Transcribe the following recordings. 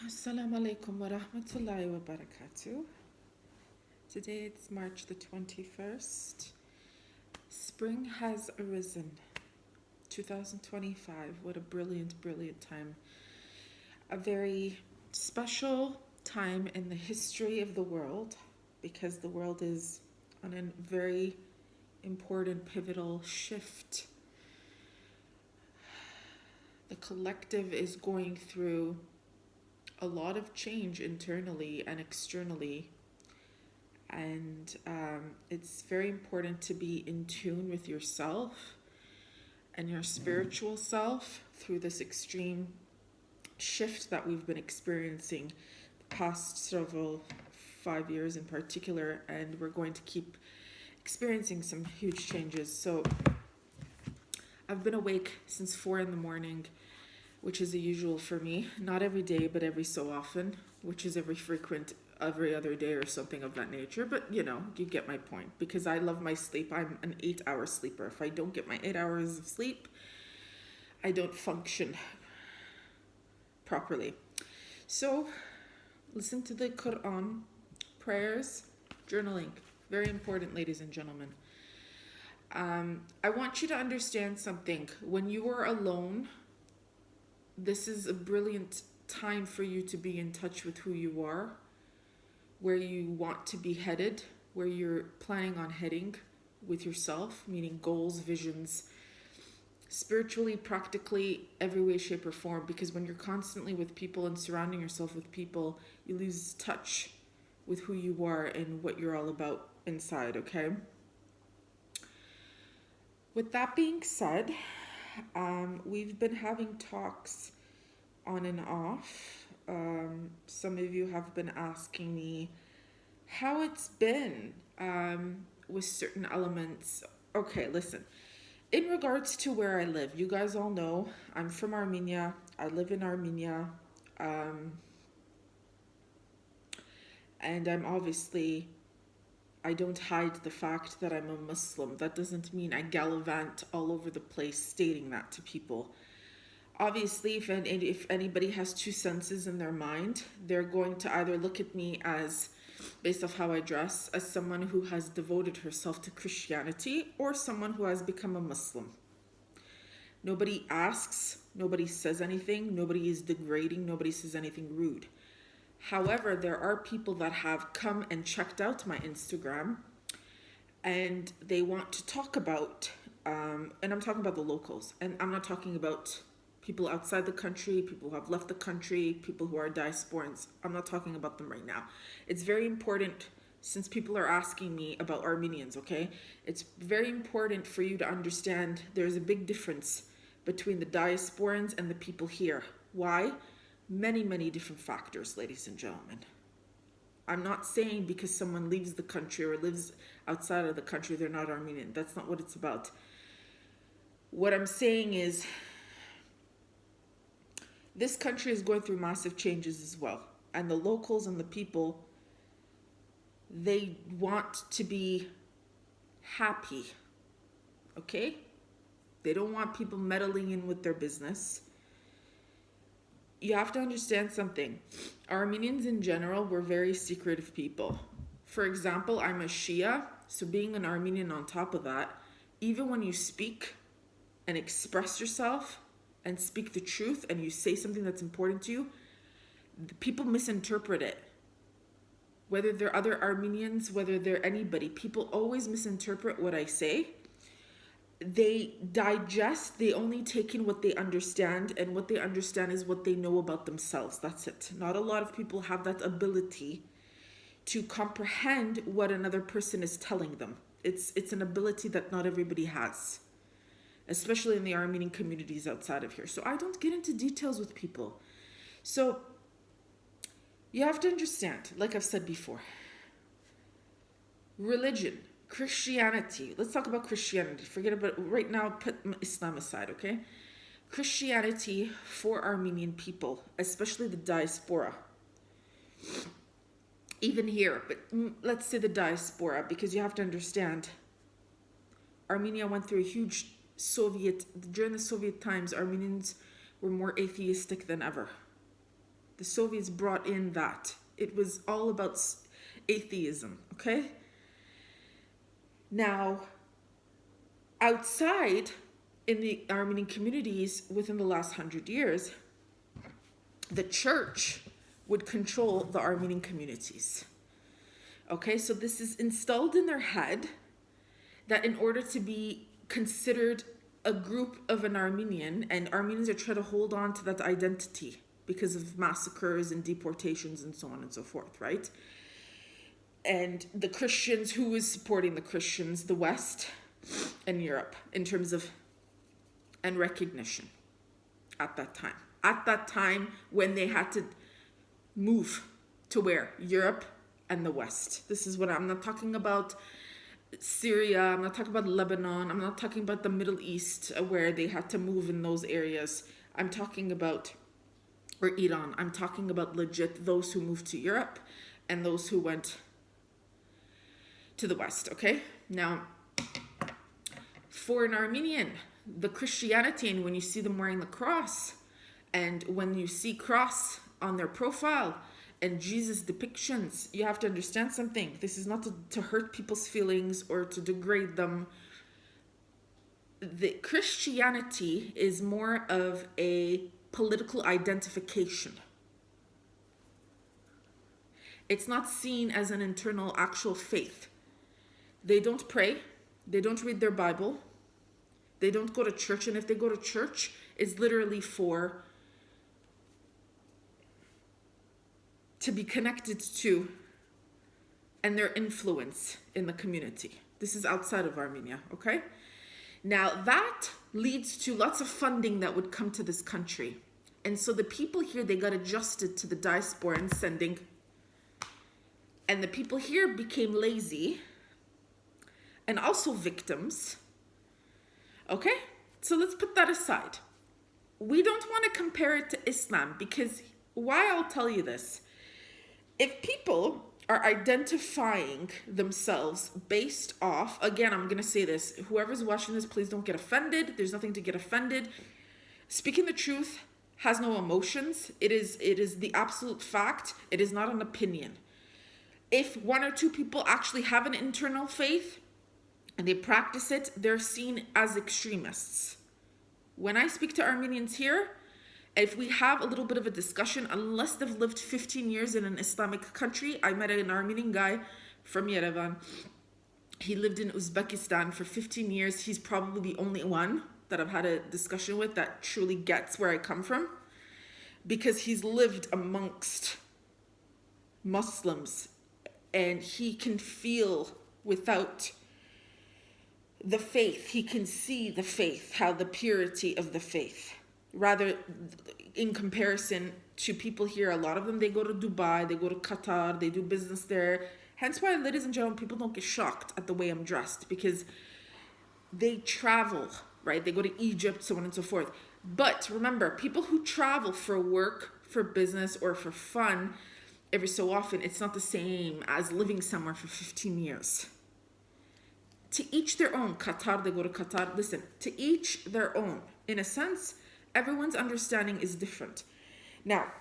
Assalamu alaikum wa rahmatullahi wa barakatuh. Today it's March the 21st. Spring has arisen. 2025. What a brilliant, brilliant time. A very special time in the history of the world because the world is on a very important, pivotal shift. The collective is going through a lot of change internally and externally, and it's very important to be in tune with yourself and your spiritual self through this extreme shift that we've been experiencing the past several 5 years in particular, and we're going to keep experiencing some huge changes. So I've been awake since 4 in the morning, which is the usual for me. Not every day, but every so often, which is every other day or something of that nature. But you get my point. Because I love my sleep. I'm an 8-hour sleeper. If I don't get my 8 hours of sleep, I don't function properly. So listen to the Quran, prayers, journaling. Very important, ladies and gentlemen. I want you to understand something. When you are alone, this is a brilliant time for you to be in touch with who you are, where you want to be headed, where you're planning on heading with yourself, meaning goals, visions, spiritually, practically, every way, shape, or form. Because when you're constantly with people and surrounding yourself with people, you lose touch with who you are and what you're all about inside, okay? With that being said, we've been having talks on and off. Some of you have been asking me how it's been with certain elements. Okay, listen. In regards to where I live, you guys all know I'm from Armenia. I live in Armenia. And I don't hide the fact that I'm a Muslim. That doesn't mean I gallivant all over the place stating that to people. Obviously, if anybody has two senses in their mind, they're going to either look at me as, based off how I dress, as someone who has devoted herself to Christianity or someone who has become a Muslim. Nobody asks, nobody says anything, nobody is degrading, nobody says anything rude. However, there are people that have come and checked out my Instagram and they want to talk about, and I'm talking about the locals, and I'm not talking about people outside the country, people who have left the country, people who are diasporans. I'm not talking about them right now. It's very important, since people are asking me about Armenians, okay? It's very important for you to understand there's a big difference between the diasporans and the people here. Why? Many, many different factors, ladies and gentlemen. I'm not saying because someone leaves the country or lives outside of the country, they're not Armenian. That's not what it's about. What I'm saying is, this country is going through massive changes as well. And the locals and the people, they want to be happy. Okay? They don't want people meddling in with their business. You have to understand something. Armenians in general were very secretive people. For example, I'm a Shia, so being an Armenian on top of that, even when you speak and express yourself and speak the truth and you say something that's important to you, people misinterpret it. Whether they're other Armenians, whether they're anybody, people always misinterpret what I say. They digest, they only take in what they understand, and what they understand is what they know about themselves. That's it. Not a lot of people have that ability to comprehend what another person is telling them. It's an ability that not everybody has, especially in the Armenian communities outside of here. So I don't get into details with people. So you have to understand, like I've said before, religion, Christianity. Let's talk about Christianity. Forget about it. Right now, put Islam aside, okay? Christianity for Armenian people, especially the diaspora. Even here, but let's say the diaspora, because you have to understand, Armenia went through a huge during the Soviet times, Armenians were more atheistic than ever. The Soviets brought in that. It was all about atheism, okay? Now, outside in the Armenian communities within the last 100 years, the church would control the Armenian communities. Okay, so this is installed in their head that in order to be considered a group of an Armenian, and Armenians are trying to hold on to that identity because of massacres and deportations and so on and so forth, right? And the Christians, who was supporting the Christians? The West and Europe in terms of and recognition at that time. At that time when they had to move to where? Europe and the West. This is what I'm not talking about Syria, I'm not talking about Lebanon, I'm not talking about the Middle East where they had to move in those areas. I'm talking about, or Iran, I'm talking about legit those who moved to Europe and those who went to the West, okay? Now, for an Armenian, the Christianity, and when you see them wearing the cross, and when you see cross on their profile and Jesus depictions, you have to understand something. This is not to hurt people's feelings or to degrade them. The Christianity is more of a political identification. It's not seen as an internal actual faith. They don't pray. They don't read their Bible. They don't go to church. And if they go to church, it's literally to be connected to and their influence in the community. This is outside of Armenia, okay? Now that leads to lots of funding that would come to this country. And so the people here, they got adjusted to the diaspora and sending. And the people here became lazy and also victims. Okay? So let's put that aside. We don't want to compare it to Islam because why I'll tell you this. If people are identifying themselves based off, again, I'm going to say this, whoever's watching this, please don't get offended. There's nothing to get offended. Speaking the truth has no emotions. It is the absolute fact. It is not an opinion. If one or two people actually have an internal faith and they practice it, they're seen as extremists. When I speak to Armenians here, if we have a little bit of a discussion, unless they've lived 15 years in an Islamic country, I met an Armenian guy from Yerevan. He lived in Uzbekistan for 15 years. He's probably the only one that I've had a discussion with that truly gets where I come from, because he's lived amongst Muslims and he can feel without the faith, he can see the faith, how the purity of the faith. Rather, in comparison to people here, a lot of them, they go to Dubai, they go to Qatar, they do business there. Hence why, ladies and gentlemen, people don't get shocked at the way I'm dressed, because they travel, right? They go to Egypt, so on and so forth. But remember, people who travel for work, for business, or for fun, every so often, it's not the same as living somewhere for 15 years. To each their own. Qatar, they go to Qatar. Listen, to each their own. In a sense, everyone's understanding is different. Now,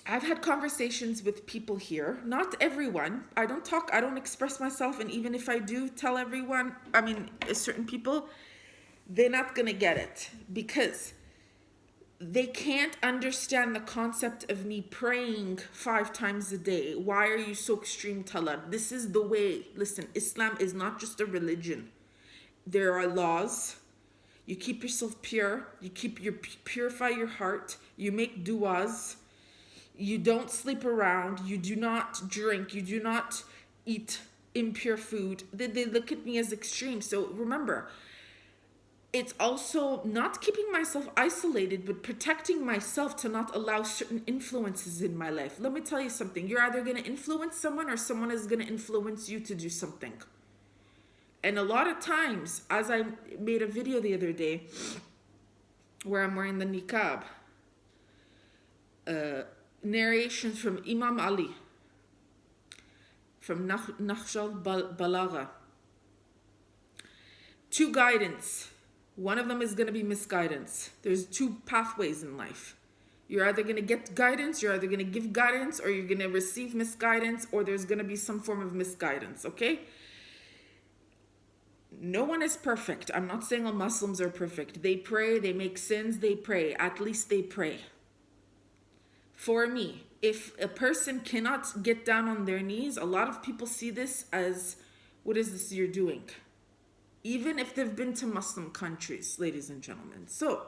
I've had conversations with people here. Not everyone. I don't express myself. And even if I do tell everyone, certain people, they're not going to get it. Because they can't understand the concept of me praying 5 times a day. Why are you so extreme, Talab? This is the way. Listen, Islam is not just a religion. There are laws. You keep yourself pure. You purify your heart. You make du'as. You don't sleep around. You do not drink. You do not eat impure food. They look at me as extreme. So remember, it's also not keeping myself isolated, but protecting myself to not allow certain influences in my life. Let me tell you something. You're either going to influence someone or someone is going to influence you to do something. And a lot of times, as I made a video the other day where I'm wearing the niqab, narrations from Imam Ali, from Nahj al-Balagha, 2 guidance. One of them is going to be misguidance. There's 2 pathways in life. You're either going to get guidance, you're either going to give guidance, or you're going to receive misguidance, or there's going to be some form of misguidance, okay? No one is perfect. I'm not saying all Muslims are perfect. They pray, they make sins, they pray. At least they pray. For me, if a person cannot get down on their knees, a lot of people see this as, what is this you're doing? Even if they've been to Muslim countries, ladies and gentlemen. So,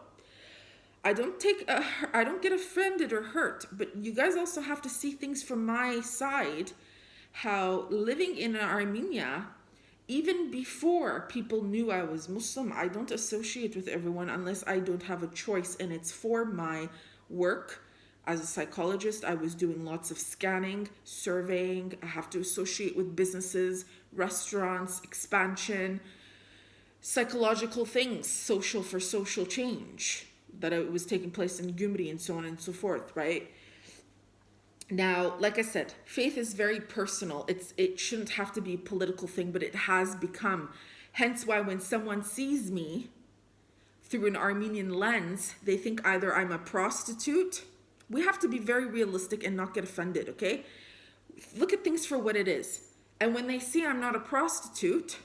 I don't get offended or hurt, but you guys also have to see things from my side. How living in Armenia, even before people knew I was Muslim, I don't associate with everyone unless I don't have a choice, and it's for my work. As a psychologist, I was doing lots of scanning, surveying. I have to associate with businesses, restaurants, expansion, psychological things, social for social change that it was taking place in Gyumri and so on and so forth, right? Now, like I said, faith is very personal. It shouldn't have to be a political thing, but it has become. Hence why when someone sees me through an Armenian lens, they think either I'm a prostitute. We have to be very realistic and not get offended, okay? Look at things for what it is. And when they see I'm not a prostitute,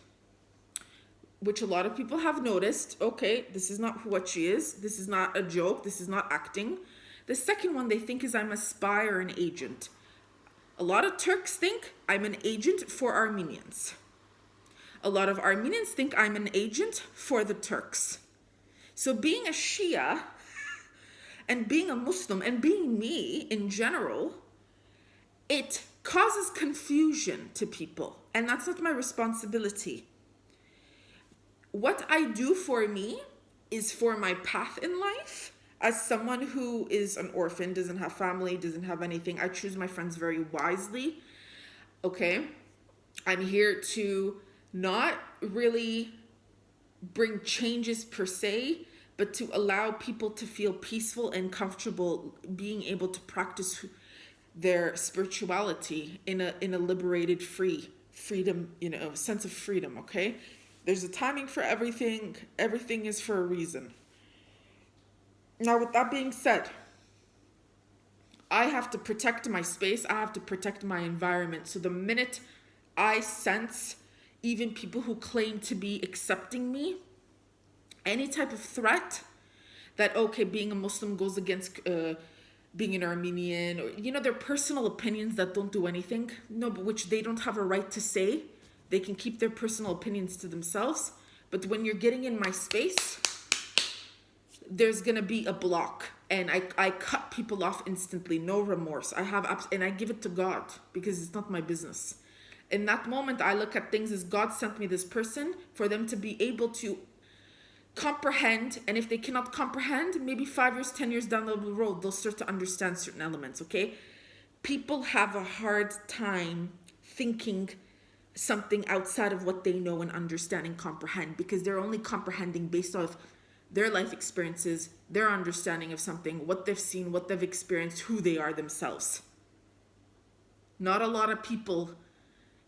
which a lot of people have noticed, okay, this is not what she is. This is not a joke. This is not acting. The second one they think is I'm a spy or an agent. A lot of Turks think I'm an agent for Armenians. A lot of Armenians think I'm an agent for the Turks. So being a Shia and being a Muslim and being me in general, it causes confusion to people. And that's not my responsibility. What I do for me is for my path in life. As someone who is an orphan, doesn't have family, doesn't have anything, I choose my friends very wisely. Okay? I'm here to not really bring changes per se, but to allow people to feel peaceful and comfortable being able to practice their spirituality in a liberated freedom, sense of freedom, okay? There's a timing for everything. Everything is for a reason. Now, with that being said, I have to protect my space. I have to protect my environment. So the minute I sense even people who claim to be accepting me, any type of threat that, okay, being a Muslim goes against being an Armenian, or, their personal opinions that don't do anything, but which they don't have a right to say. They can keep their personal opinions to themselves. But when you're getting in my space, there's going to be a block. And I cut people off instantly, no remorse. And I give it to God because it's not my business. In that moment, I look at things as God sent me this person for them to be able to comprehend. And if they cannot comprehend, maybe 5 years, 10 years down the road, they'll start to understand certain elements, okay? People have a hard time thinking something outside of what they know and understand and comprehend, because they're only comprehending based off their life experiences, their understanding of something, what they've seen, what they've experienced, who they are themselves. Not a lot of people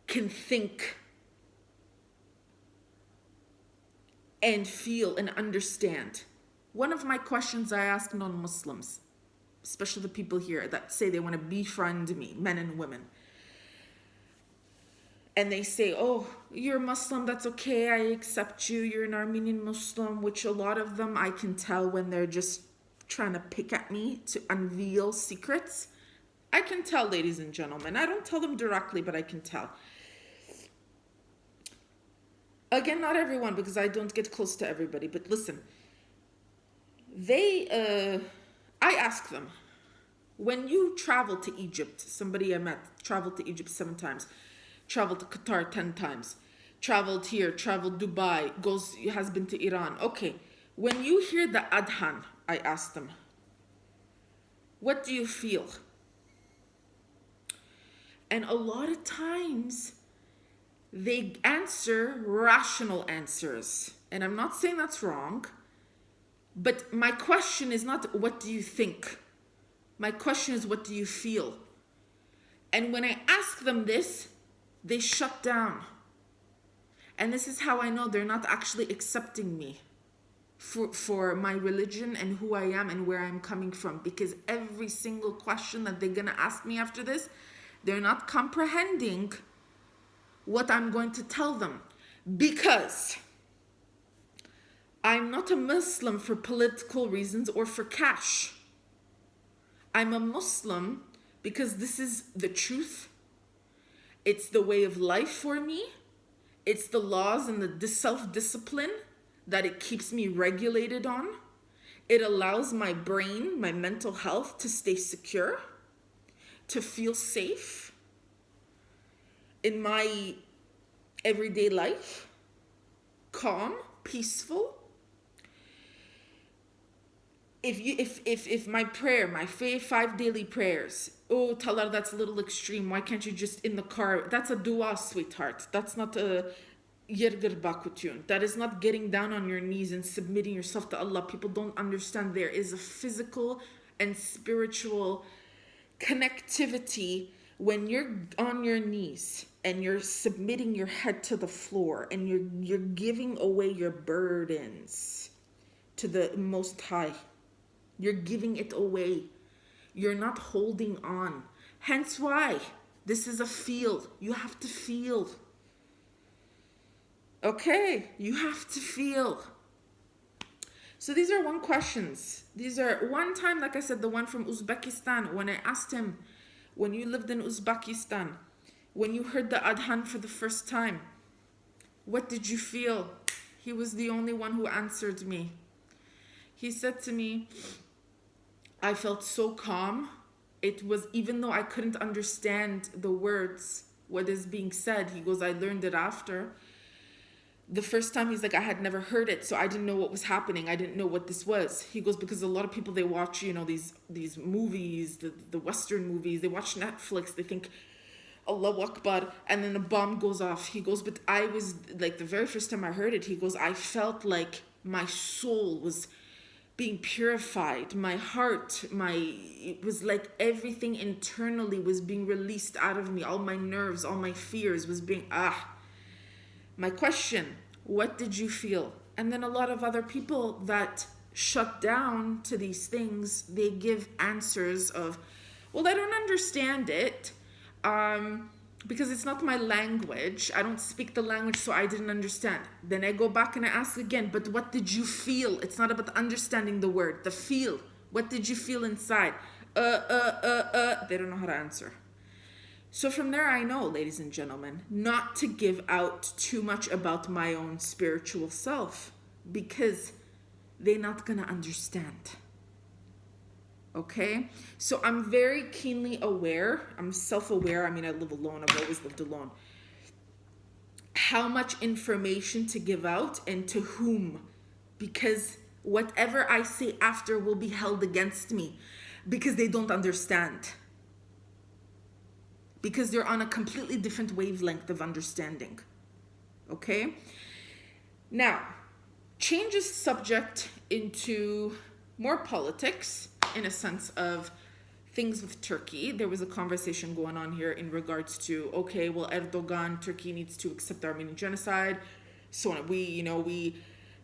can think and feel and understand. One of my questions I ask non-Muslims, especially the people here that say they want to befriend me, men and women, and they say, oh, you're Muslim, that's okay, I accept you, you're an Armenian Muslim, which a lot of them I can tell when they're just trying to pick at me to unveil secrets. I can tell, ladies and gentlemen. I don't tell them directly, but I can tell. Again, not everyone, because I don't get close to everybody, but listen. I ask them, when you travel to Egypt, somebody I met traveled to Egypt 7 times, traveled to Qatar 10 times, traveled here, traveled Dubai, has been to Iran. Okay, when you hear the adhan, I ask them, what do you feel? And a lot of times, they answer rational answers. And I'm not saying that's wrong, but my question is not, what do you think? My question is, what do you feel? And when I ask them this, they shut down. And this is how I know they're not actually accepting me for my religion and who I am and where I'm coming from. Because every single question that they're going to ask me after this, they're not comprehending what I'm going to tell them. Because I'm not a Muslim for political reasons or for cash. I'm a Muslim because this is the truth. It's the way of life for me. It's the laws and the self-discipline that it keeps me regulated on. It allows my brain, my mental health to stay secure, to feel safe in my everyday life, calm, peaceful. If my prayer, my 5 daily prayers, oh Talar, that's a little extreme. Why can't you just in the car? That's a dua, sweetheart. That's not a yergir bakutun. That is not getting down on your knees and submitting yourself to Allah. People don't understand there is a physical and spiritual connectivity when you're on your knees and you're submitting your head to the floor and you're giving away your burdens to the Most High. You're giving it away. You're not holding on. Hence why this is a feel. You have to feel. Okay, you have to feel. So these are one questions. These are one time, like I said, the one from Uzbekistan, when I asked him, when you lived in Uzbekistan, when you heard the adhan for the first time, what did you feel? He was the only one who answered me. He said to me, I felt so calm. It was, even though I couldn't understand the words, what is being said, he goes, I learned it after. The first time, he's like, I had never heard it, so I didn't know what was happening. I didn't know what this was. He goes, because a lot of people, they watch, these movies, the Western movies, they watch Netflix, they think, Allahu Akbar, and then a bomb goes off. He goes, but I was, like, the very first time I heard it, he goes, I felt like my soul was being purified. My heart, it was like everything internally was being released out of me. All my nerves, all my fears was being, My question, what did you feel? And then a lot of other people that shut down to these things, they give answers of, well, I don't understand it. Because it's not my language. I don't speak the language, so I didn't understand. Then I go back and I ask again, but what did you feel? It's not about understanding the word, the feel. What did you feel inside? They don't know how to answer. So from there, I know, ladies and gentlemen, not to give out too much about my own spiritual self, because they're not gonna understand. Okay, so I'm very keenly aware, I'm self-aware, I mean, I live alone, I've always lived alone, how much information to give out and to whom, because whatever I say after will be held against me, because they don't understand, because they're on a completely different wavelength of understanding. Okay, now, change the subject into more politics, in a sense of things with Turkey. There was a conversation going on here in regards to, okay, well, Erdogan, Turkey needs to accept the Armenian genocide. So we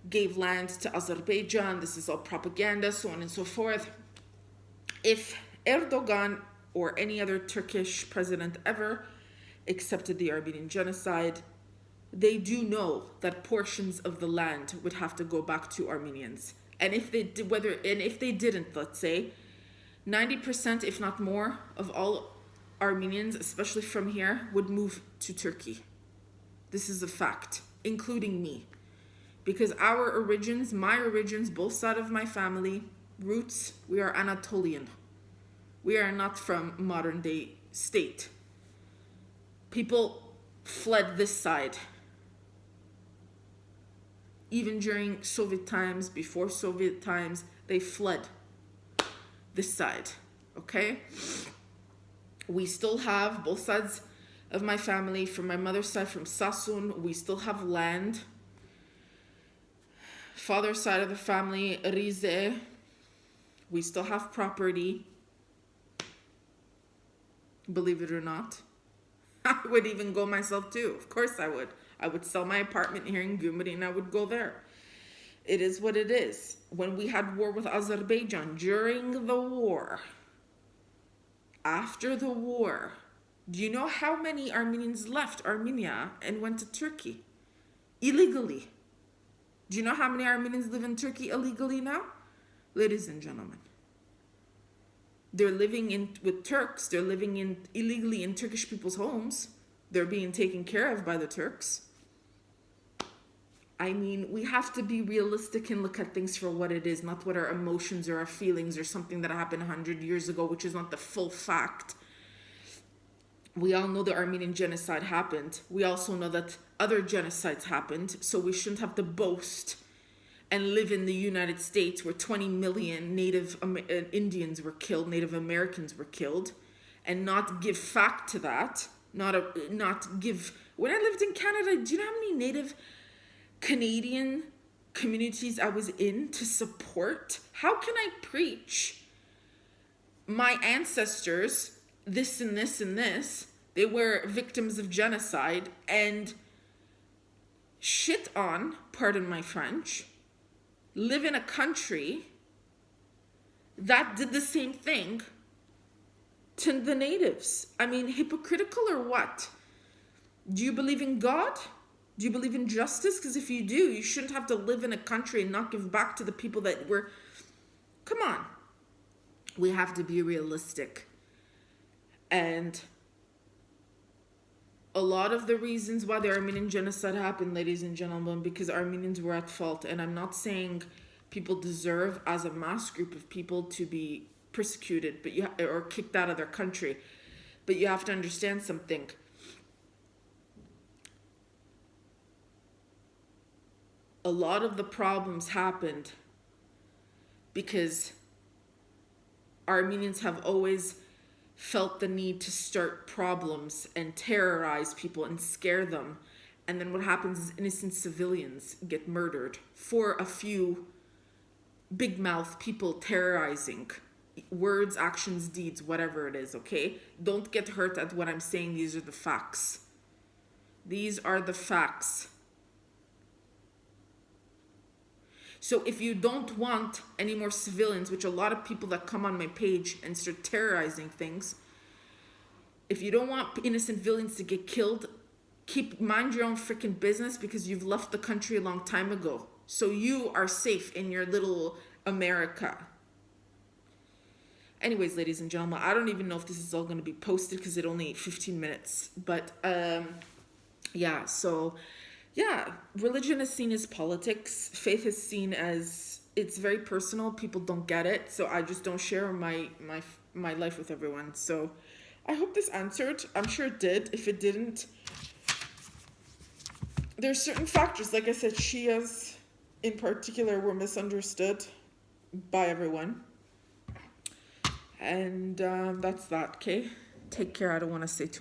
gave land to Azerbaijan. This is all propaganda, so on and so forth. If Erdogan or any other Turkish president ever accepted the Armenian genocide, they do know that portions of the land would have to go back to Armenians. And if they did, if they didn't, let's say, 90%, if not more, of all Armenians, especially from here, would move to Turkey. This is a fact, including me. Because our origins, my origins, both sides of my family, roots, we are Anatolian. We are not from modern day state. People fled this side. Even during Soviet times, before Soviet times, they fled this side, okay? We still have both sides of my family, from my mother's side, from Sasun, we still have land. Father's side of the family, Rize, we still have property. Believe it or not. I would even go myself too. Of course I would. I would sell my apartment here in Gyumri and I would go there. it is what it is. When we had war with Azerbaijan, during the war, after the war, do you know how many Armenians left Armenia and went to Turkey? Illegally. Do you know how many Armenians live in Turkey illegally now? Ladies and gentlemen. They're living in with Turks. They're living in illegally in Turkish people's homes. They're being taken care of by the Turks. I mean, we have to be realistic and look at things for what it is, not what our emotions or our feelings or something that happened 100 years ago, which is not the full fact. We all know the Armenian genocide happened. We also know that other genocides happened, so we shouldn't have to boast and live in the United States where 20 million Native Indians were killed, Native Americans were killed, and not give fact to that. Not give. When I lived in Canada, do you know how many Native Canadian communities I was in to support? How can I preach my ancestors this and this and this? They were victims of genocide and shit on, pardon my French, live in a country that did the same thing to the natives. I mean, hypocritical or what? Do you believe in God? Do you believe in justice? Because if you do, you shouldn't have to live in a country and not give back to the people that were... Come on. We have to be realistic. And a lot of the reasons why the Armenian genocide happened, ladies and gentlemen, because Armenians were at fault. And I'm not saying people deserve, as a mass group of people, to be persecuted or kicked out of their country. But you have to understand something. A lot of the problems happened because Armenians have always felt the need to start problems and terrorize people and scare them. And then what happens is innocent civilians get murdered for a few big mouth people terrorizing. Words, actions, deeds, whatever it is, okay? Don't get hurt at what I'm saying. These are the facts. These are the facts. So if you don't want any more civilians, which a lot of people that come on my page and start terrorizing things, if you don't want innocent civilians to get killed, mind your own freaking business, because you've left the country a long time ago. So you are safe in your little America. Anyways, ladies and gentlemen, I don't even know if this is all going to be posted because it only 15 minutes. But yeah, so... yeah, religion is seen as politics. Faith is seen as, it's very personal. People don't get it. So I just don't share my life with everyone. So I hope this answered. I'm sure it did. If it didn't, there's certain factors. Like I said, Shias in particular were misunderstood by everyone. And that's that, okay? Take care. I don't want to say too